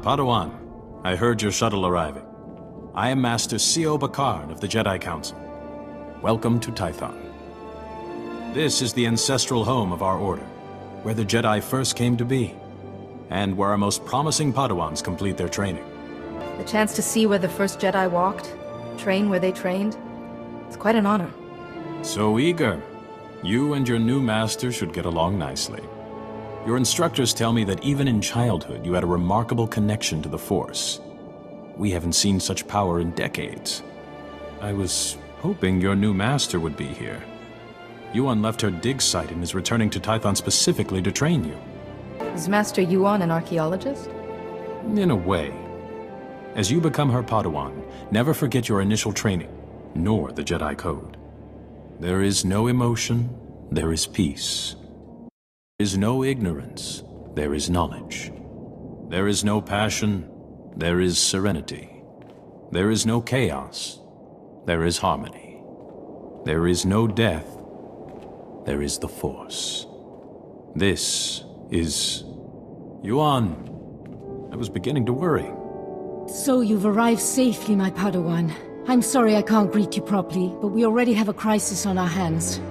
Padawan, I heard your shuttle arriving. I am Master C.O. Bakard of the Jedi Council. Welcome to Tython. This is the ancestral home of our order, where the Jedi first came to be, and where our most promising Padawans complete their training. The chance to see where the first Jedi walked, train where they trained, it's quite an honor. So eager. You and your new master should get along nicely. Your instructors tell me that even in childhood you had a remarkable connection to the Force. We haven't seen such power in decades. I was hoping your new master would be here. Yuan left her dig site and is returning to Tython specifically to train you. Is Master Yuan an archaeologist? In a way. As you become her Padawan, never forget your initial training, nor the Jedi Code. There is no emotion, there is peace. There is no ignorance, there is knowledge. There is no passion, there is serenity. There is no chaos, there is harmony. There is no death, there is the Force. This is... Yuan, I was beginning to worry. So you've arrived safely, my Padawan. I'm sorry I can't greet you properly, but we already have a crisis on our hands.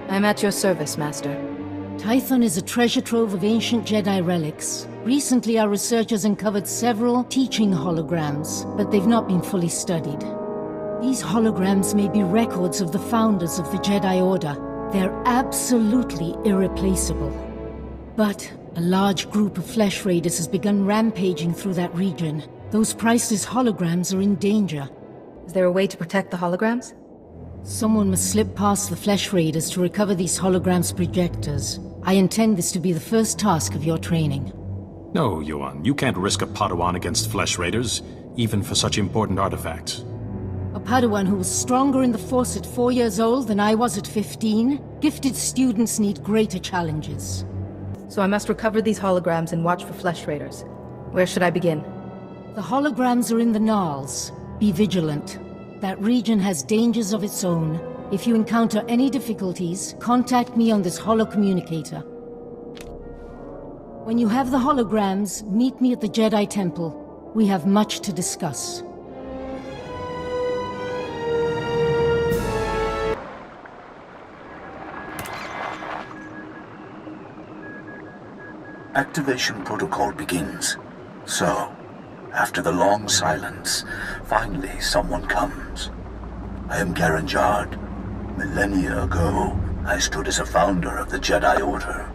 I'm at your service, Master. Tython is a treasure trove of ancient Jedi relics. Recently, our researchers uncovered several teaching holograms, but they've not been fully studied. These holograms may be records of the founders of the Jedi Order. They're absolutely irreplaceable. But a large group of flesh raiders has begun rampaging through that region. Those priceless holograms are in danger. Is there a way to protect the holograms? Someone must slip past the flesh raiders to recover these holograms' projectors. I intend this to be the first task of your training. No, Yuan, you can't risk a Padawan against flesh raiders, even for such important artifacts. A Padawan who was stronger in the Force at 4 years old than I was at 15? Gifted students need greater challenges. So I must recover these holograms and watch for flesh raiders. Where should I begin? The holograms are in the Gnarls. Be vigilant. That region has dangers of its own. If you encounter any difficulties, contact me on this holocommunicator. When you have the holograms, meet me at the Jedi Temple. We have much to discuss. Activation protocol begins. So, after the long silence, finally someone comes. I am Garen Jard. Millennia ago, I stood as a founder of the Jedi Order.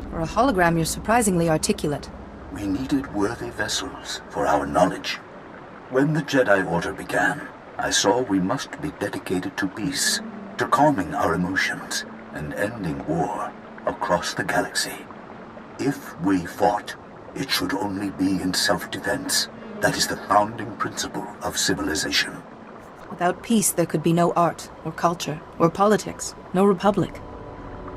For a hologram, you're surprisingly articulate. We needed worthy vessels for our knowledge. When the Jedi Order began, I saw we must be dedicated to peace, to calming our emotions, and ending war across the galaxy. If we fought, it should only be in self-defense. That is the founding principle of civilization. Without peace, there could be no art, or culture, or politics, no republic.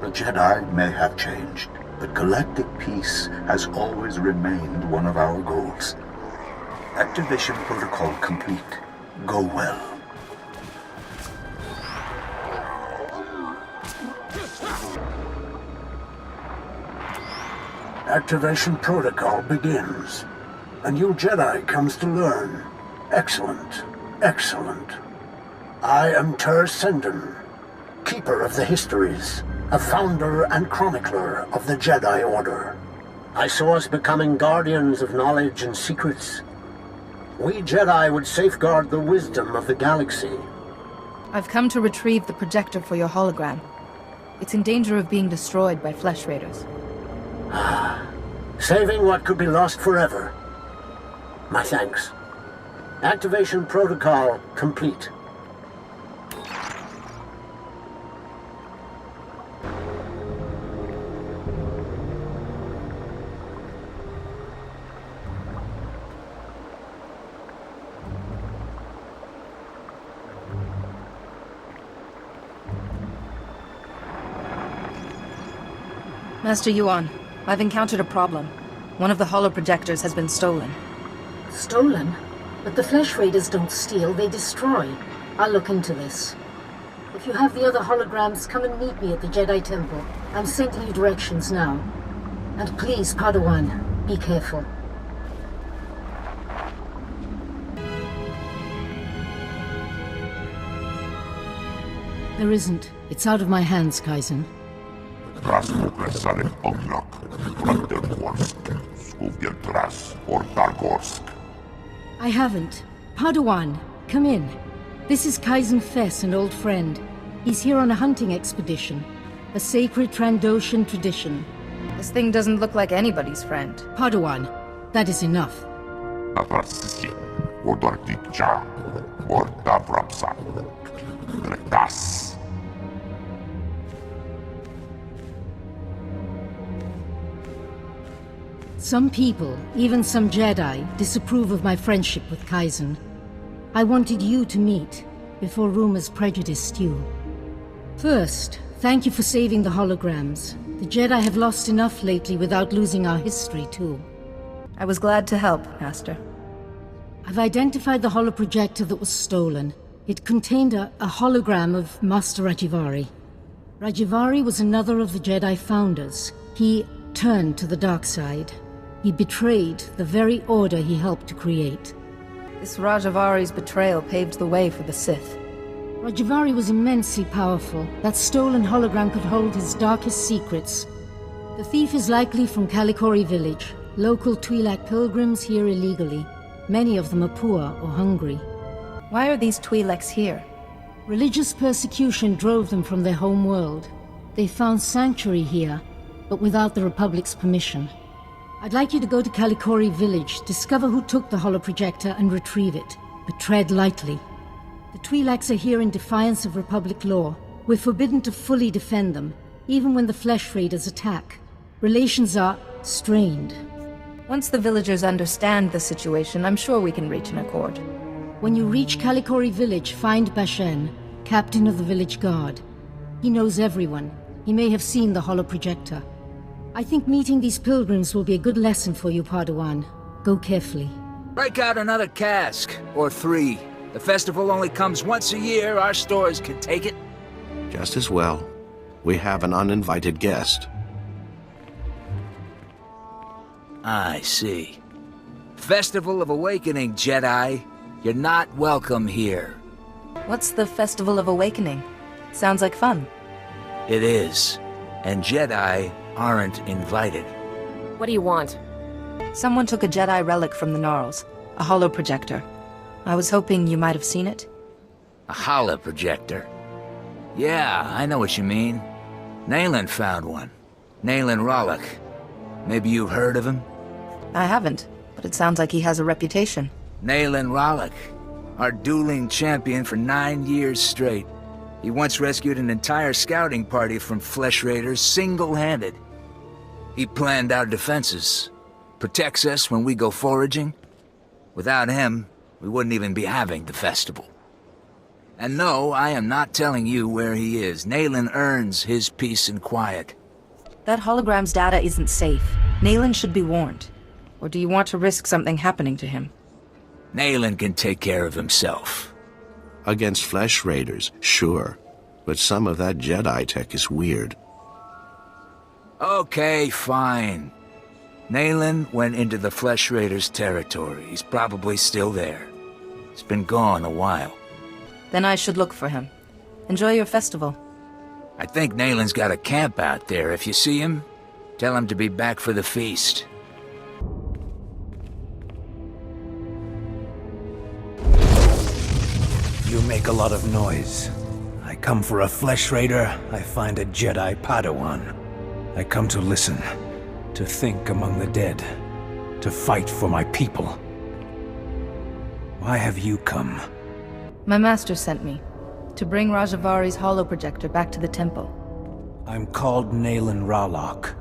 The Jedi may have changed, but galactic peace has always remained one of our goals. Activation protocol complete. Go well. Activation protocol begins. A new Jedi comes to learn. Excellent. Excellent. I am Ter Senden, Keeper of the Histories, a founder and chronicler of the Jedi Order. I saw us becoming guardians of knowledge and secrets. We Jedi would safeguard the wisdom of the galaxy. I've come to retrieve the projector for your hologram. It's in danger of being destroyed by flesh raiders. Saving what could be lost forever. My thanks. Activation protocol complete. Master Yuan, I've encountered a problem. One of the holoprojectors has been stolen. Stolen? But the flesh raiders don't steal, they destroy. I'll look into this. If you have the other holograms, come and meet me at the Jedi Temple. I'm sending you directions now. And please, Padawan, be careful. There isn't. It's out of my hands, Kaizen. I haven't. Padawan, come in. This is Kaizen Fess, an old friend. He's here on a hunting expedition. A sacred Trandoshan tradition. This thing doesn't look like anybody's friend. Padawan, that is enough. Some people, even some Jedi, disapprove of my friendship with Kaizen. I wanted you to meet, before rumors prejudiced you. First, thank you for saving the holograms. The Jedi have lost enough lately without losing our history, too. I was glad to help, Master. I've identified the holoprojector that was stolen. It contained a hologram of Master Rajivari. Rajivari was another of the Jedi founders. He turned to the dark side. He betrayed the very order he helped to create. This Rajavari's betrayal paved the way for the Sith. Rajivari was immensely powerful. That stolen hologram could hold his darkest secrets. The thief is likely from Kalikori village. Local Twi'lek pilgrims here illegally. Many of them are poor or hungry. Why are these Twi'leks here? Religious persecution drove them from their home world. They found sanctuary here, but without the Republic's permission. I'd like you to go to Kalikori village, discover who took the holoprojector and retrieve it. But tread lightly. The Twi'leks are here in defiance of Republic law. We're forbidden to fully defend them, even when the Flesh Raiders attack. Relations are strained. Once the villagers understand the situation, I'm sure we can reach an accord. When you reach Kalikori village, find Bashen, captain of the village guard. He knows everyone. He may have seen the holoprojector. I think meeting these pilgrims will be a good lesson for you, Padawan. Go carefully. Break out another cask, or 3. The festival only comes once a year, our stores can take it. Just as well. We have an uninvited guest. I see. Festival of Awakening, Jedi. You're not welcome here. What's the Festival of Awakening? Sounds like fun. It is. And Jedi aren't invited. What do you want? Someone took a Jedi relic from the Gnarls. A holoprojector. I was hoping you might have seen it. A holoprojector? Yeah, I know what you mean. Nayland found one. Nayland Rollock. Maybe you've heard of him? I haven't, but it sounds like he has a reputation. Nayland Rollock. Our dueling champion for 9 years straight. He once rescued an entire scouting party from Flesh Raiders single-handed. He planned our defenses. Protects us when we go foraging. Without him, we wouldn't even be having the festival. And no, I am not telling you where he is. Nayland earns his peace and quiet. That hologram's data isn't safe. Nayland should be warned. Or do you want to risk something happening to him? Nayland can take care of himself. Against Flesh Raiders, sure. But some of that Jedi tech is weird. Okay, fine. Nayland went into the Flesh Raiders' territory. He's probably still there. He's been gone a while. Then I should look for him. Enjoy your festival. I think Nayland's got a camp out there. If you see him, tell him to be back for the feast. You make a lot of noise. I come for a Flesh Raider, I find a Jedi Padawan. I come to listen, to think among the dead, to fight for my people. Why have you come? My master sent me, to bring Rajavari's holoprojector back to the temple. I'm called Nayland Rollock.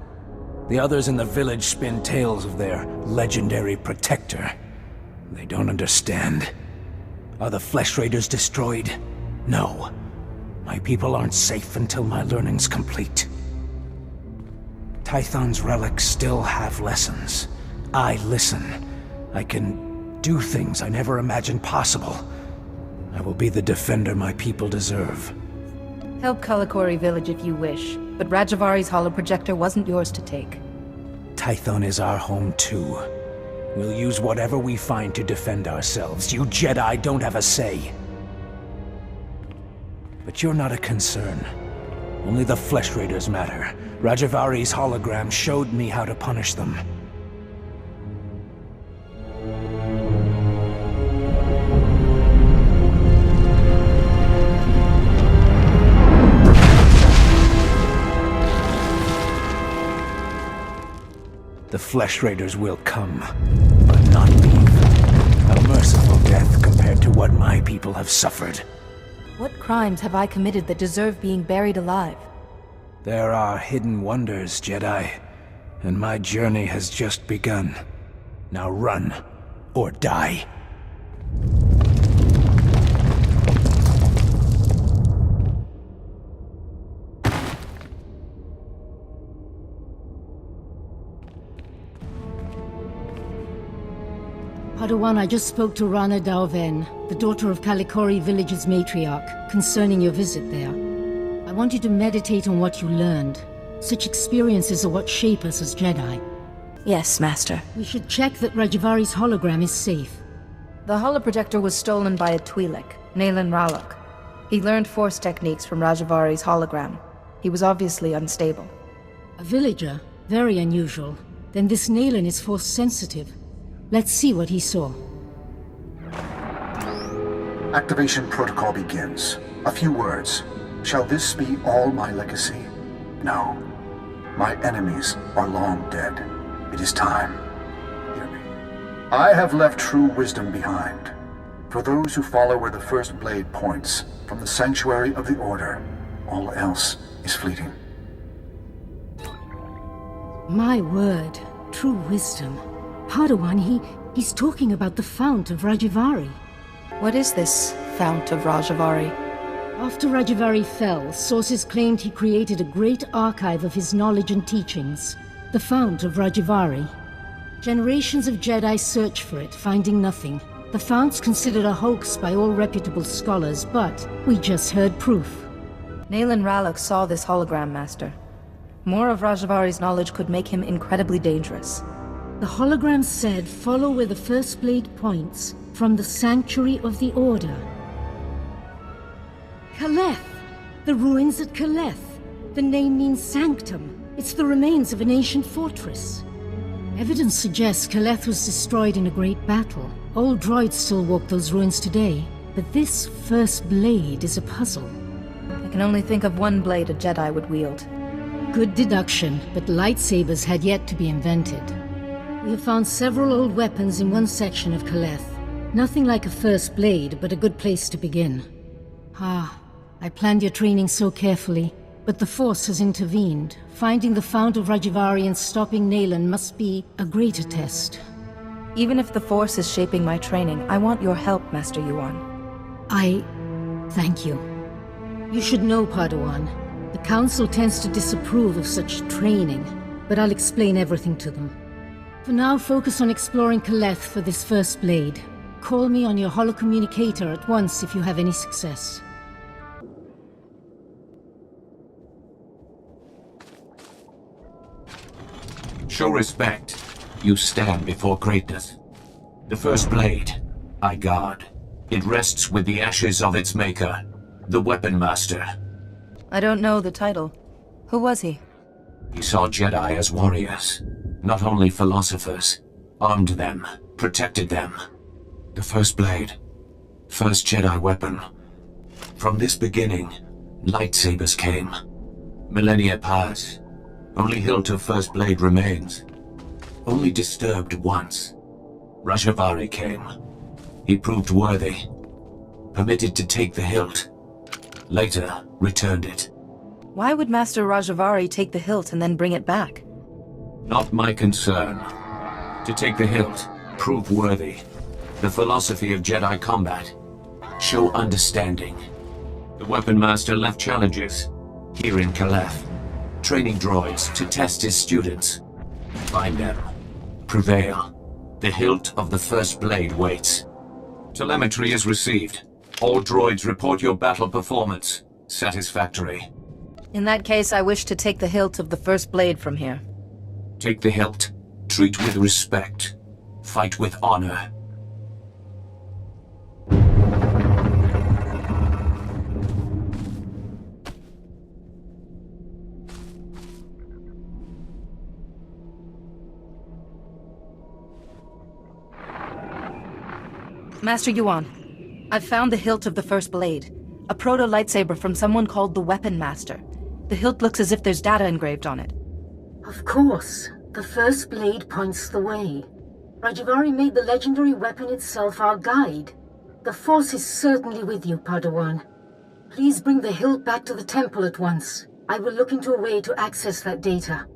The others in the village spin tales of their legendary protector. They don't understand. Are the Flesh Raiders destroyed? No. My people aren't safe until my learning's complete. Tython's relics still have lessons. I listen. I can do things I never imagined possible. I will be the defender my people deserve. Help Kalikori village if you wish, but Rajavari's holoprojector wasn't yours to take. Tython is our home too. We'll use whatever we find to defend ourselves. You Jedi don't have a say. But you're not a concern. Only the Flesh Raiders matter. Rajavari's hologram showed me how to punish them. The Flesh Raiders will come, but not leave. A merciful death compared to what my people have suffered. What crimes have I committed that deserve being buried alive? There are hidden wonders, Jedi, and my journey has just begun. Now run, or die. Padawan, I just spoke to Rana Dalven, the daughter of Kalikori village's matriarch, concerning your visit there. I want you to meditate on what you learned. Such experiences are what shape us as Jedi. Yes, Master. We should check that Rajavari's hologram is safe. The holoprojector was stolen by a Twi'lek, Naylan Ralok. He learned Force techniques from Rajavari's hologram. He was obviously unstable. A villager? Very unusual. Then this Naylan is Force sensitive. Let's see what he saw. Activation protocol begins. A few words. Shall this be all my legacy? No. My enemies are long dead. It is time. Hear me. I have left true wisdom behind. For those who follow where the first blade points, from the sanctuary of the Order, all else is fleeting. My word. True wisdom. Padawan, he's talking about the Fount of Rajavari. What is this Fount of Rajavari? After Rajavari fell, sources claimed he created a great archive of his knowledge and teachings, the Fount of Rajavari. Generations of Jedi search for it, finding nothing. The Fount's considered a hoax by all reputable scholars, but we just heard proof. Naylan Ralok saw this hologram, Master. More of Rajavari's knowledge could make him incredibly dangerous. The hologram said, follow where the first blade points, from the sanctuary of the Order. Kaleth! The ruins at Kaleth. The name means sanctum. It's the remains of an ancient fortress. Evidence suggests Kaleth was destroyed in a great battle. Old droids still walk those ruins today, but this first blade is a puzzle. I can only think of one blade a Jedi would wield. Good deduction, but lightsabers had yet to be invented. We have found several old weapons in one section of Kaleth. Nothing like a first blade, but a good place to begin. I planned your training so carefully, but the Force has intervened. Finding the Fount of Rajavari and stopping Naylan must be a greater test. Even if the Force is shaping my training, I want your help, Master Yuan. Thank you. You should know, Padawan. The Council tends to disapprove of such training, but I'll explain everything to them. For now, focus on exploring Kaleth for this first blade. Call me on your holocommunicator at once if you have any success. Show respect. You stand before greatness. The first blade, I guard. It rests with the ashes of its maker, the Weapon Master. I don't know the title. Who was he? He saw Jedi as warriors, not only philosophers. Armed them, protected them. The first blade, first Jedi weapon. From this beginning, lightsabers came. Millennia pass. Only hilt of first blade remains. Only disturbed once. Rajavari came. He proved worthy. Permitted to take the hilt. Later, returned it. Why would Master Rajavari take the hilt and then bring it back? Not my concern. To take the hilt, prove worthy. The philosophy of Jedi combat. Show understanding. The Weapon Master left challenges. Here in Kaleth. Training droids to test his students. Find them. Prevail. The hilt of the first blade waits. Telemetry is received. All droids report your battle performance. Satisfactory. In that case, I wish to take the hilt of the first blade from here. Take the hilt. Treat with respect. Fight with honor. Master Yuan, I've found the hilt of the first blade. A proto-lightsaber from someone called the Weapon Master. The hilt looks as if there's data engraved on it. Of course. The first blade points the way. Rajavari made the legendary weapon itself our guide. The Force is certainly with you, Padawan. Please bring the hilt back to the temple at once. I will look into a way to access that data.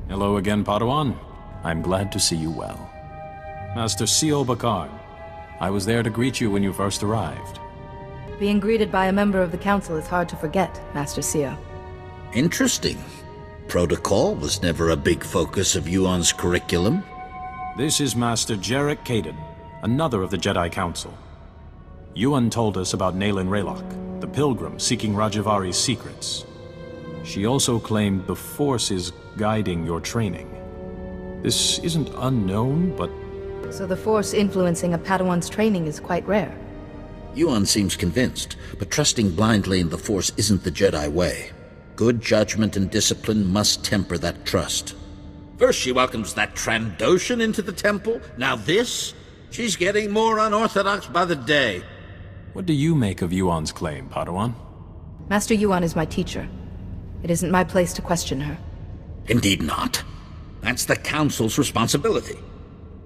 Hello again, Padawan. I'm glad to see you well. Master Sio Bakard, I was there to greet you when you first arrived. Being greeted by a member of the Council is hard to forget, Master Sio. Interesting. Protocol was never a big focus of Yuan's curriculum. This is Master Jarek Kaden, another of the Jedi Council. Yuan told us about Nayland Raylock, the pilgrim seeking Rajavari's secrets. She also claimed the Force is guiding your training. This isn't unknown, but... So the Force influencing a Padawan's training is quite rare. Yuan seems convinced, but trusting blindly in the Force isn't the Jedi way. Good judgment and discipline must temper that trust. First she welcomes that Trandoshan into the temple, now this? She's getting more unorthodox by the day. What do you make of Yuan's claim, Padawan? Master Yuan is my teacher. It isn't my place to question her. Indeed not. That's the Council's responsibility.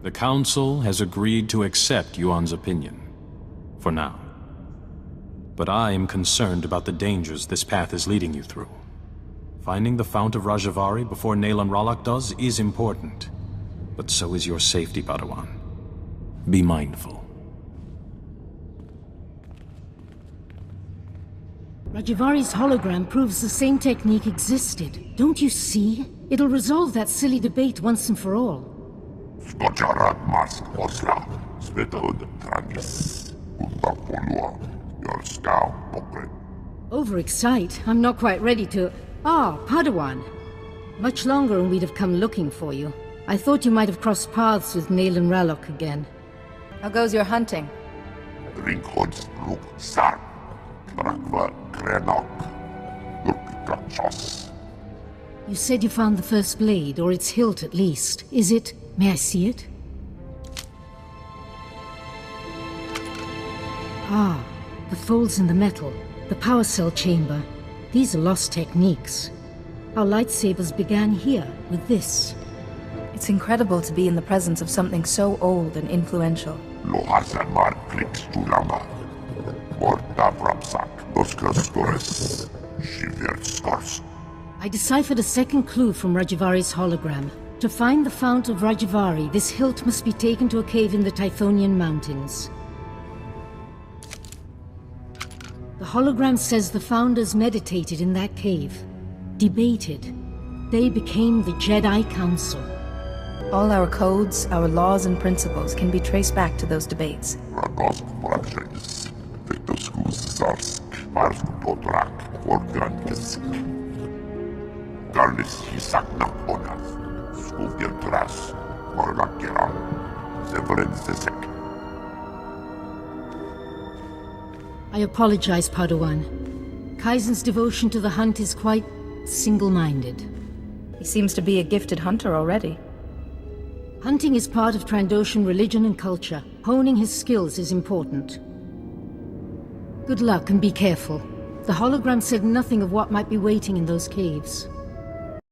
The Council has agreed to accept Yuan's opinion. For now. But I am concerned about the dangers this path is leading you through. Finding the Fount of Rajavari before Nayland Raylock does is important. But so is your safety, Padawan. Be mindful. Rajavari's hologram proves the same technique existed. Don't you see? It'll resolve that silly debate once and for all. Overexcite? I'm not quite ready to... Ah, Padawan. Much longer and we'd have come looking for you. I thought you might have crossed paths with Nayland Raylock again. How goes your hunting? You said you found the first blade, or its hilt at least. Is it... May I see it? Ah, the folds in the metal. The power cell chamber. These are lost techniques. Our lightsabers began here, with this. It's incredible to be in the presence of something so old and influential. I deciphered a second clue from Rajavari's hologram. To find the Fount of Rajavari, this hilt must be taken to a cave in the Typhonian Mountains. The hologram says the Founders meditated in that cave. Debated. They became the Jedi Council. All our codes, our laws and principles can be traced back to those debates. I apologize, Padawan. Kaizen's devotion to the hunt is quite single-minded. He seems to be a gifted hunter already. Hunting is part of Trandoshan religion and culture. Honing his skills is important. Good luck and be careful. The hologram said nothing of what might be waiting in those caves.